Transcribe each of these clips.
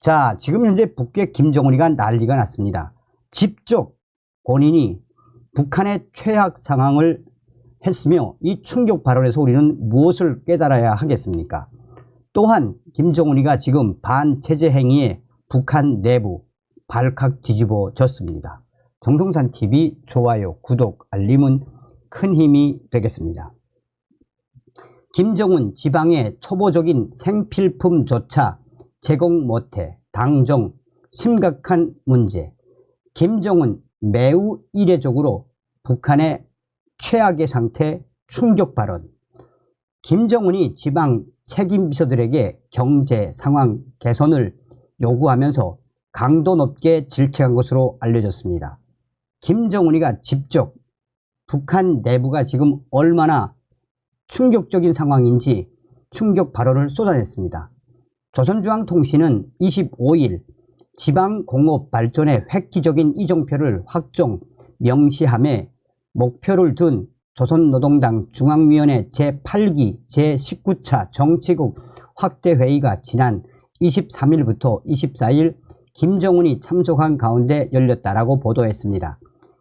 자, 지금 현재 북괴 김정은이가 난리가 났습니다. 직접 본인이 북한의 최악 상황을 했으며 이 충격 발언에서 우리는 무엇을 깨달아야 하겠습니까? 또한 김정은이가 지금 반체제 행위에 북한 내부 발칵 뒤집어졌습니다. 정동산TV 좋아요, 구독, 알림은 큰 힘이 되겠습니다. 김정은 지방의 초보적인 생필품조차 제공 못해 당정 심각한 문제. 김정은 매우 이례적으로 북한의 최악의 상태 충격 발언. 김정은이 지방 책임비서들에게 경제 상황 개선을 요구하면서 강도 높게 질책한 것으로 알려졌습니다. 김정은이가 직접 북한 내부가 지금 얼마나 충격적인 상황인지 충격 발언을 쏟아냈습니다. 조선중앙통신은 25일 지방공업 발전의 획기적인 이정표를 확정 명시함에 목표를 둔 조선노동당 중앙위원회 제8기 제19차 정치국 확대회의가 지난 23일부터 24일 김정은이 참석한 가운데 열렸다라고 보도했습니다.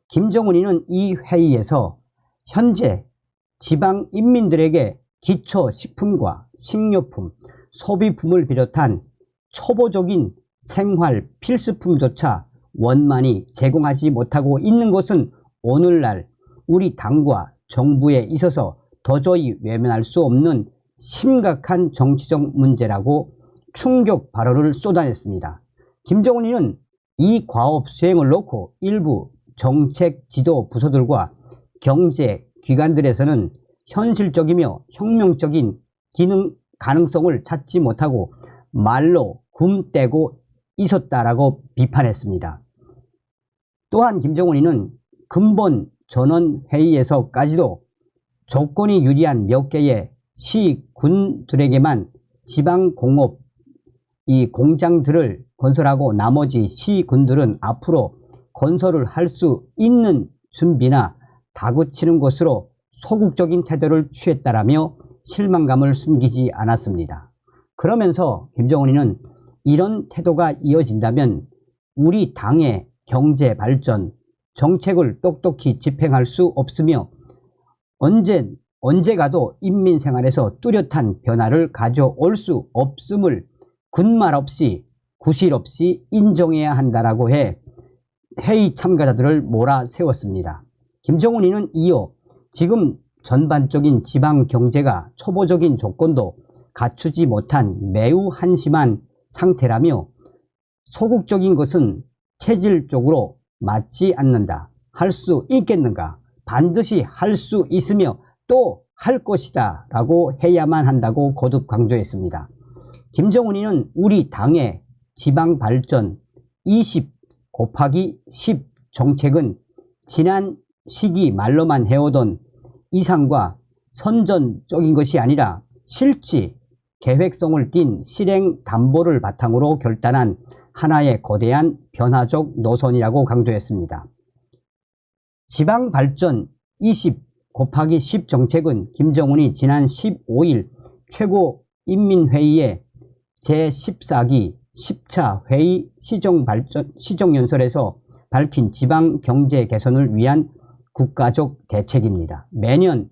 김정은이는 이 회의에서 현재 지방 인민들에게 기초식품과 식료품, 소비품을 비롯한 초보적인 생활 필수품조차 원만히 제공하지 못하고 있는 것은 오늘날 우리 당과 정부에 있어서 도저히 외면할 수 없는 심각한 정치적 문제라고 충격 발언을 쏟아냈습니다. 김정은이는 이 과업 수행을 놓고 일부 정책 지도 부서들과 경제 기관들에서는 현실적이며 혁명적인 기능 가능성을 찾지 못하고 말로 굼떼고 있었다라고 비판했습니다. 또한 김정은이는 근본 전원회의에서까지도 조건이 유리한 몇 개의 시군들에게만 지방공업 이 공장들을 건설하고 나머지 시군들은 앞으로 건설을 할 수 있는 준비나 다그치는 것으로 소극적인 태도를 취했다라며 실망감을 숨기지 않았습니다. 그러면서 김정은이는 이런 태도가 이어진다면 우리 당의 경제 발전 정책을 똑똑히 집행할 수 없으며 언제가도 인민 생활에서 뚜렷한 변화를 가져올 수 없음을 군말 없이 구실 없이 인정해야 한다라고 해 회의 참가자들을 몰아세웠습니다. 김정은이는 이어 지금 전반적인 지방 경제가 초보적인 조건도 갖추지 못한 매우 한심한 상태라며 소극적인 것은 체질적으로 맞지 않는다. 할 수 있겠는가? 반드시 할 수 있으며 또 할 것이다 라고 해야만 한다고 거듭 강조했습니다. 김정은이는 우리 당의 지방발전 20 곱하기 10 정책은 지난 시기 말로만 해오던 이상과 선전적인 것이 아니라 실제 계획성을 띤 실행 담보를 바탕으로 결단한 하나의 거대한 변화적 노선이라고 강조했습니다. 지방발전 20 곱하기 10 정책은 김정은이 지난 15일 최고인민회의의 제14기 10차 회의 시정연설에서 밝힌 지방경제 개선을 위한 국가적 대책입니다. 매년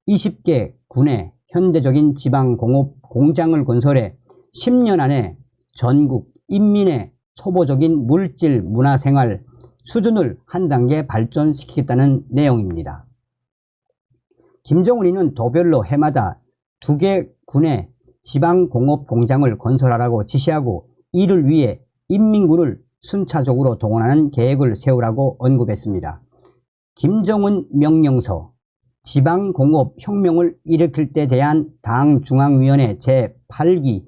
20개 군의 현대적인 지방공업 공장을 건설해 10년 안에 전국 인민의 초보적인 물질 문화생활 수준을 한 단계 발전시키겠다는 내용입니다. 김정은이는 도별로 해마다 2개 군의 지방공업 공장을 건설하라고 지시하고 이를 위해 인민군을 순차적으로 동원하는 계획을 세우라고 언급했습니다. 김정은 명령서 지방공업 혁명을 일으킬 때 대한 당 중앙위원회 제8기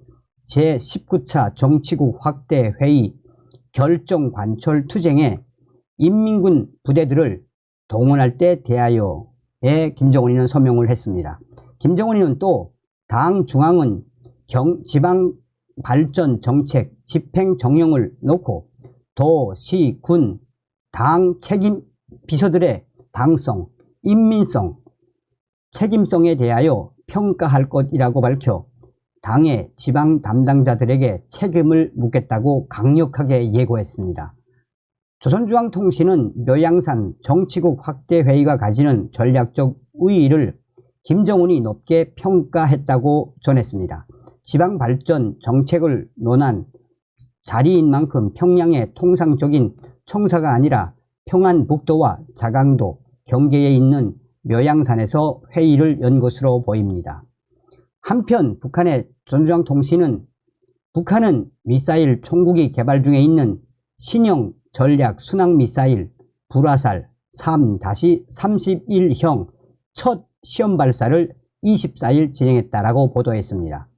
제19차 정치국 확대 회의 결정 관철 투쟁에 인민군 부대들을 동원할 때 대하여에 김정은이는 서명을 했습니다. 김정은이는 또 당 중앙은 지방 발전 정책 집행 정령을 놓고 도, 시, 군, 당 책임 비서들의 당성, 인민성, 책임성에 대하여 평가할 것이라고 밝혀 당의 지방 담당자들에게 책임을 묻겠다고 강력하게 예고했습니다. 조선중앙통신은 묘양산 정치국 확대회의가 가지는 전략적 우위를 김정은이 높게 평가했다고 전했습니다. 지방발전 정책을 논한 자리인 만큼 평양의 통상적인 청사가 아니라 평안북도와 자강도 경계에 있는 묘양산에서 회의를 연 것으로 보입니다. 한편 북한의 조선중앙통신은 북한은 미사일 총국이 개발 중에 있는 신형 전략 순항미사일 불화살 3-31형 첫 시험 발사를 24일 진행했다라고 보도했습니다.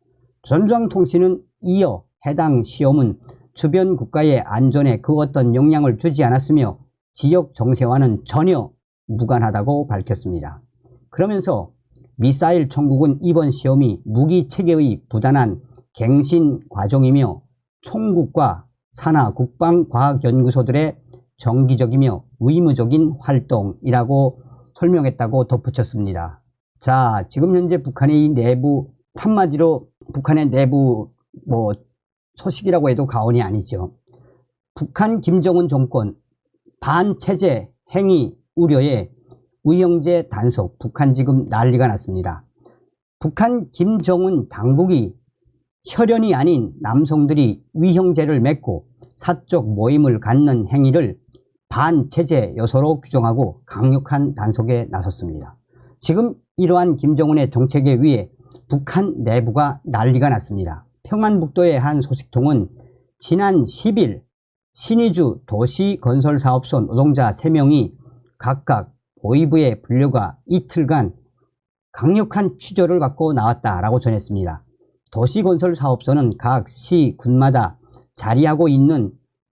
조선중앙통신은 이어 해당 시험은 주변 국가의 안전에 그 어떤 영향을 주지 않았으며 지역 정세와는 전혀 무관하다고 밝혔습니다. 그러면서 미사일 총국은 이번 시험이 무기 체계의 부단한 갱신 과정이며 총국과 산하 국방과학연구소들의 정기적이며 의무적인 활동이라고 설명했다고 덧붙였습니다. 자, 지금 현재 북한의 내부, 한마디로 북한의 내부 소식이라고 해도 과언이 아니죠. 북한 김정은 정권 반체제 행위 우려에 의형제 단속, 북한 지금 난리가 났습니다. 북한 김정은 당국이 혈연이 아닌 남성들이 위형제를 맺고 사적 모임을 갖는 행위를 반체제 요소로 규정하고 강력한 단속에 나섰습니다. 지금 이러한 김정은의 정책에 의해 북한 내부가 난리가 났습니다. 평안북도의 한 소식통은 지난 10일 신의주 도시건설사업소 노동자 3명이 각각 보위부에 불려가 이틀간 강력한 취조를 받고 나왔다라고 전했습니다. 도시건설사업소는 각 시, 군마다 자리하고 있는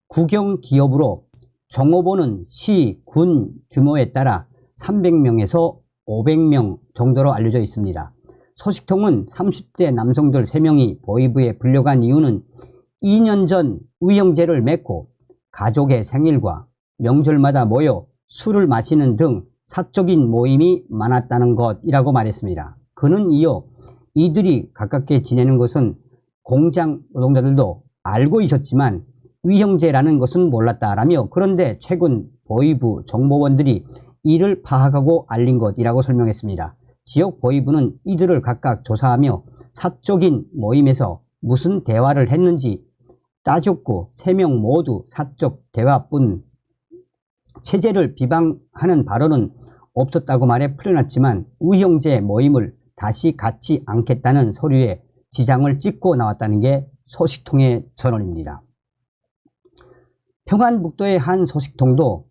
국영기업으로 종업원은 시, 군 규모에 따라 300명에서 500명 정도로 알려져 있습니다. 소식통은 30대 남성들 3명이 보위부에 불려간 이유는 2년 전 위형제를 맺고 가족의 생일과 명절마다 모여 술을 마시는 등 사적인 모임이 많았다는 것이라고 말했습니다. 그는 이어 이들이 가깝게 지내는 것은 공장 노동자들도 알고 있었지만 위형제라는 것은 몰랐다라며, 그런데 최근 보위부 정보원들이 이를 파악하고 알린 것이라고 설명했습니다. 지역 보위부는 이들을 각각 조사하며 사적인 모임에서 무슨 대화를 했는지 따졌고 3명 모두 사적 대화뿐 체제를 비방하는 발언은 없었다고 말해 풀어놨지만 위형제 모임을 다시 갖지 않겠다는 서류에 지장을 찍고 나왔다는 게 소식통의 전언입니다. 평안북도의 한 소식통도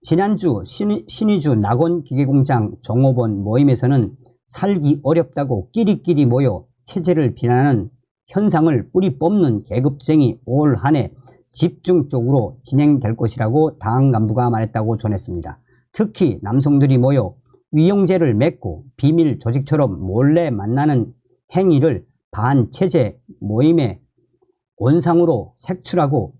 지난주 신의주 낙원기계공장 종업원 모임에서는 살기 어렵다고 끼리끼리 모여 체제를 비난하는 현상을 뿌리 뽑는 계급쟁이 올 한 해 집중적으로 진행될 것이라고 당 간부가 말했다고 전했습니다. 특히 남성들이 모여 위형제를 맺고 비밀 조직처럼 몰래 만나는 행위를 반체제 모임의 원상으로 색출하고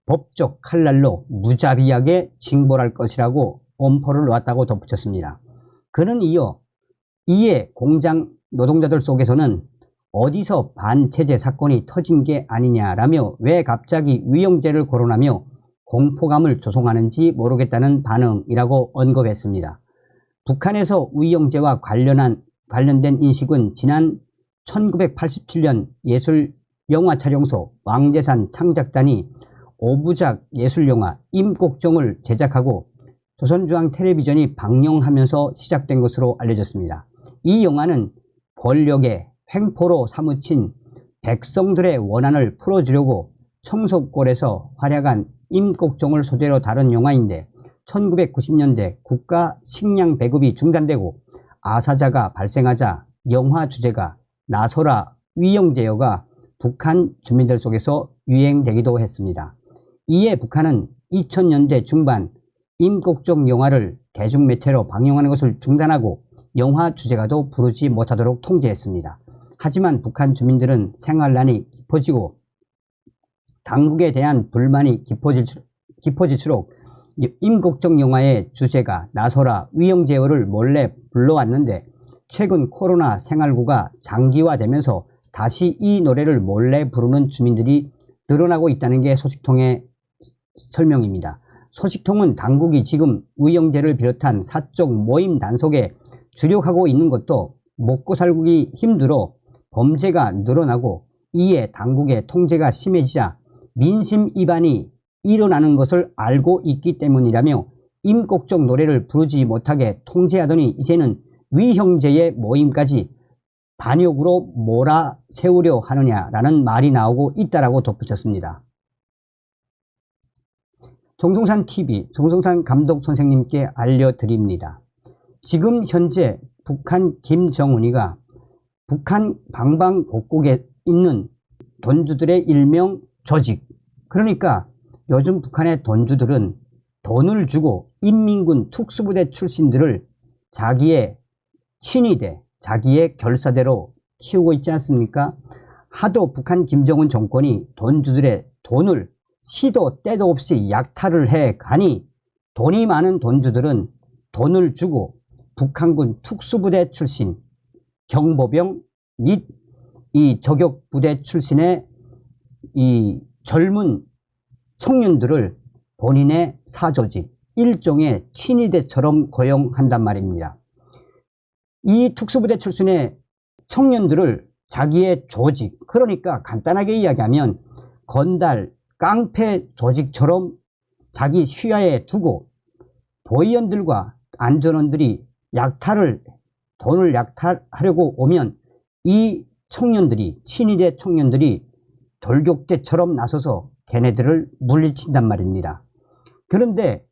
법적 칼날로 무자비하게 징벌할 것이라고 엄포를 놓았다고 덧붙였습니다. 그는 이에 공장 노동자들 속에서는 어디서 반체제 사건이 터진 게 아니냐라며 왜 갑자기 위형제를 거론하며 공포감을 조성하는지 모르겠다는 반응이라고 언급했습니다. 북한에서 위형제와 관련된 인식은 지난 1987년 예술영화촬영소 왕재산 창작단이 5부작 예술영화 임꺽정을 제작하고 조선중앙텔레비전이 방영하면서 시작된 것으로 알려졌습니다. 이 영화는 권력의 횡포로 사무친 백성들의 원한을 풀어주려고 청석골에서 활약한 임꺽정을 소재로 다룬 영화인데 1990년대 국가 식량 배급이 중단되고 아사자가 발생하자 영화 주제가 나서라 위형제여가 북한 주민들 속에서 유행되기도 했습니다. 이에 북한은 2000년대 중반 임꺽정 영화를 대중매체로 방영하는 것을 중단하고 영화 주제가도 부르지 못하도록 통제했습니다. 하지만 북한 주민들은 생활난이 깊어지고 당국에 대한 불만이 깊어질수록 임꺽정 영화의 주제가 나서라 위형제어를 몰래 불러왔는데 최근 코로나 생활고가 장기화되면서 다시 이 노래를 몰래 부르는 주민들이 늘어나고 있다는 게 소식통의 설명입니다. 소식통은 당국이 지금 의형제를 비롯한 사적 모임 단속에 주력하고 있는 것도 먹고 살기 힘들어 범죄가 늘어나고 이에 당국의 통제가 심해지자 민심 위반이 일어나는 것을 알고 있기 때문이라며 임곡적 노래를 부르지 못하게 통제하더니 이제는 위형제의 모임까지 반역으로 몰아세우려 하느냐라는 말이 나오고 있다라고 덧붙였습니다. 정성산 TV, 정성산 감독 선생님께 알려드립니다. 지금 현재 북한 김정은이가 북한 방방곡곡에 있는 돈주들의 일명 조직, 그러니까 요즘 북한의 돈주들은 돈을 주고 인민군 특수부대 출신들을 자기의 친위대, 자기의 결사대로 키우고 있지 않습니까? 하도 북한 김정은 정권이 돈주들의 돈을 시도 때도 없이 약탈을 해 가니 돈이 많은 돈주들은 돈을 주고 북한군 특수부대 출신, 경보병 및 이 저격부대 출신의 이 젊은 청년들을 본인의 사조직, 일종의 친위대처럼 고용한단 말입니다. 이 특수부대 출신의 청년들을 자기의 조직, 그러니까 간단하게 이야기하면 건달, 깡패 조직처럼 자기 휘하에 두고 보위원들과 안전원들이 돈을 약탈하려고 오면 이 청년들이, 친위대 청년들이 돌격대처럼 나서서 걔네들을 물리친단 말입니다. 그런데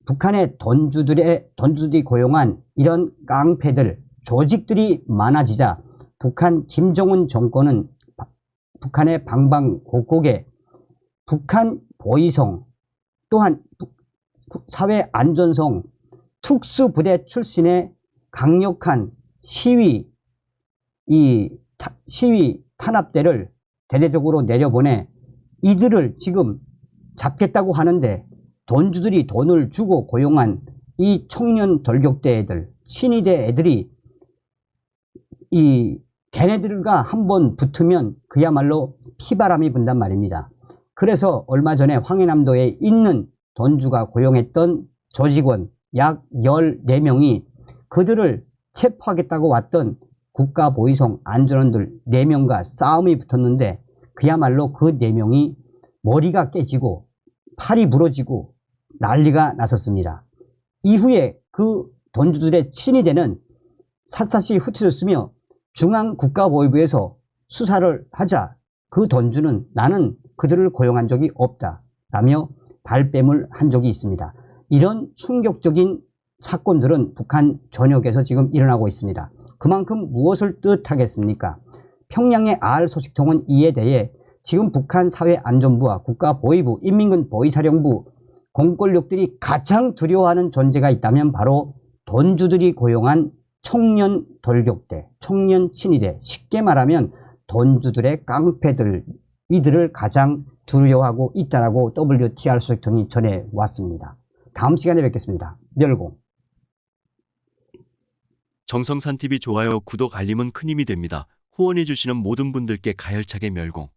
북한의 돈주들이 고용한 이런 깡패들, 조직들이 많아지자 북한 김정은 정권은 북한의 방방곡곡에 북한 보위성 또한 사회안전성 특수부대 출신의 강력한 시위 탄압대를 대대적으로 내려보내 이들을 지금 잡겠다고 하는데 돈주들이 돈을 주고 고용한 이 청년 돌격대 애들, 친위대 애들이 걔네들과 한번 붙으면 그야말로 피바람이 분단 말입니다. 그래서 얼마 전에 황해남도에 있는 돈주가 고용했던 조직원 약 14명이 그들을 체포하겠다고 왔던 국가보위성 안전원들 4명과 싸움이 붙었는데 그야말로 그 4명이 머리가 깨지고 팔이 부러지고 난리가 났었습니다. 이후에 그 돈주들의 친위대는 샅샅이 흩어졌으며 중앙국가보위부에서 수사를 하자 그 돈주는 나는 그들을 고용한 적이 없다 라며 발뺌을 한 적이 있습니다. 이런 충격적인 사건들은 북한 전역에서 지금 일어나고 있습니다. 그만큼 무엇을 뜻하겠습니까? 평양의 R 소식통은 이에 대해 지금 북한 사회안전부와 국가보위부, 인민군 보위사령부 공권력들이 가장 두려워하는 존재가 있다면 바로 돈주들이 고용한 청년 돌격대, 청년 친위대, 쉽게 말하면 돈주들의 깡패들, 이들을 가장 두려워하고 있다라고 WTR 소식통이 전해왔습니다. 다음 시간에 뵙겠습니다. 멸공. 정성산TV 좋아요, 구독, 알림은 큰 힘이 됩니다. 후원해주시는 모든 분들께 가열차게 멸공.